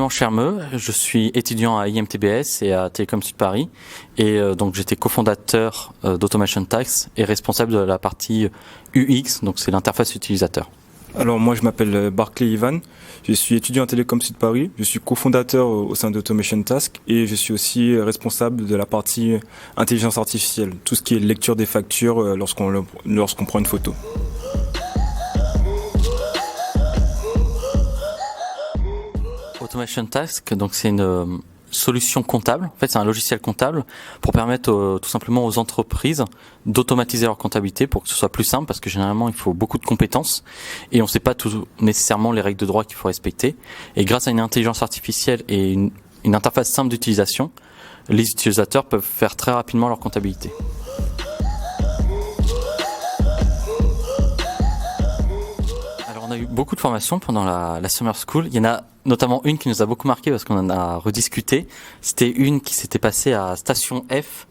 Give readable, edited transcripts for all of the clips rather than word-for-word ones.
Clément Chermeux, je suis étudiant à IMTBS et à Télécom Sud Paris et donc j'étais cofondateur d'Automation Task et responsable de la partie UX, donc c'est l'interface utilisateur. Alors moi je m'appelle Barclay Ivan, je suis étudiant à Télécom Sud Paris, je suis cofondateur au sein d'Automation Task et je suis aussi responsable de la partie intelligence artificielle, tout ce qui est lecture des factures lorsqu'on prend une photo. Automation Task, donc c'est une solution comptable. En fait, c'est un logiciel comptable pour permettre tout simplement aux entreprises d'automatiser leur comptabilité pour que ce soit plus simple, parce que généralement il faut beaucoup de compétences et on ne sait pas tout nécessairement les règles de droit qu'il faut respecter. Et grâce à une intelligence artificielle et une interface simple d'utilisation, les utilisateurs peuvent faire très rapidement leur comptabilité. On a eu beaucoup de formations pendant la Summer School. Il y en a notamment une qui nous a beaucoup marqué parce qu'on en a rediscuté. C'était une qui s'était passée à Station F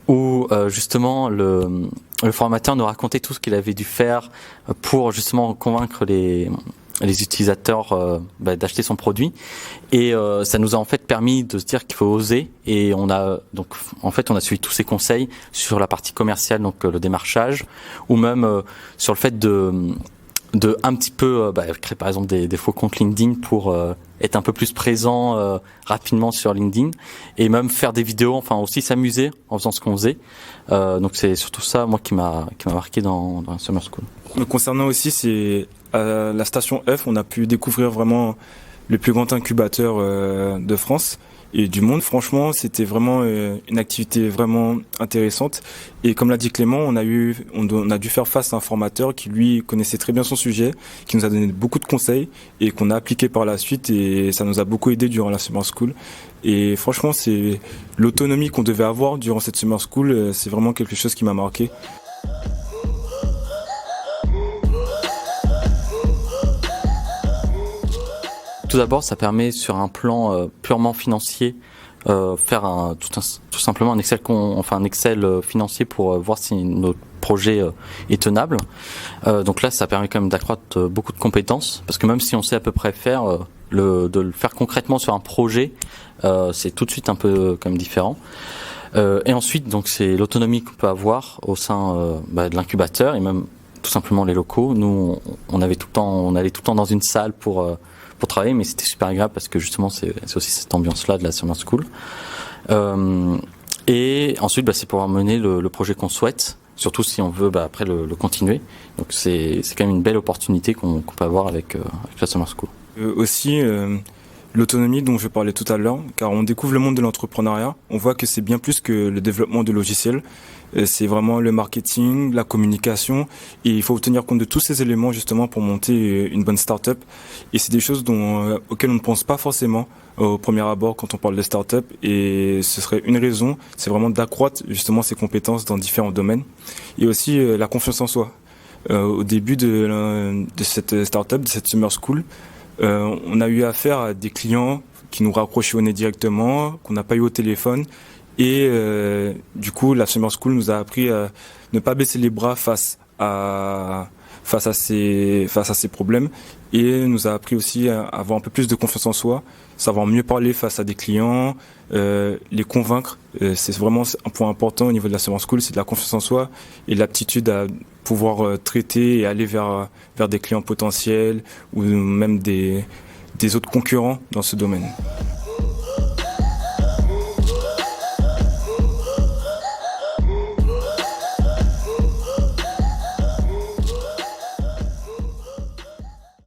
où justement le formateur nous racontait tout ce qu'il avait dû faire pour justement convaincre les utilisateurs d'acheter son produit. Et ça nous a en fait permis de se dire qu'il faut oser. Et on a suivi tous ces conseils sur la partie commerciale, donc le démarchage, ou même sur le fait de un petit peu créer par exemple des faux comptes LinkedIn pour être un peu plus présent rapidement sur LinkedIn et même faire des vidéos, enfin aussi s'amuser en faisant ce qu'on faisait. Donc c'est surtout ça moi qui m'a marqué dans la Summer School. Me concernant aussi, c'est à la Station F, on a pu découvrir vraiment le plus grand incubateur de France et du monde. Franchement, c'était vraiment une activité vraiment intéressante. Et comme l'a dit Clément, on a dû faire face à un formateur qui lui connaissait très bien son sujet, qui nous a donné beaucoup de conseils et qu'on a appliqué par la suite, et ça nous a beaucoup aidé durant la Summer School. Et franchement, c'est l'autonomie qu'on devait avoir durant cette Summer School, c'est vraiment quelque chose qui m'a marqué. Tout d'abord, ça permet sur un plan purement financier faire tout simplement un Excel financier pour voir si notre projet est tenable. Donc là, ça permet quand même d'accroître beaucoup de compétences, parce que même si on sait à peu près faire, de le faire concrètement sur un projet, c'est tout de suite un peu quand même différent. Et ensuite, donc c'est l'autonomie qu'on peut avoir au sein de l'incubateur et même tout simplement les locaux. Nous, on allait tout le temps dans une salle pour travailler, mais c'était super agréable parce que justement c'est aussi cette ambiance-là de la Summer School. Et ensuite, c'est pouvoir mener le projet qu'on souhaite, surtout si on veut après le continuer. Donc c'est quand même une belle opportunité qu'on peut avoir avec la Summer School. Aussi, l'autonomie dont je parlais tout à l'heure, car on découvre le monde de l'entrepreneuriat, on voit que c'est bien plus que le développement de logiciels. C'est vraiment le marketing, la communication, et il faut tenir compte de tous ces éléments justement pour monter une bonne start-up. Et c'est des choses auxquelles on ne pense pas forcément au premier abord quand on parle de start-up, et ce serait une raison, c'est vraiment d'accroître justement ses compétences dans différents domaines. Et aussi la confiance en soi. Au début de cette start-up, de cette Summer School, on a eu affaire à des clients qui nous raccrochaient au nez directement, qu'on n'a pas eu au téléphone. Et du coup, la Summer School nous a appris à ne pas baisser les bras face à ces problèmes, et nous a appris aussi à avoir un peu plus de confiance en soi, savoir mieux parler face à des clients, les convaincre. C'est vraiment un point important au niveau de la Summer School, c'est de la confiance en soi et l'aptitude à pouvoir traiter et aller vers des clients potentiels ou même des autres concurrents dans ce domaine.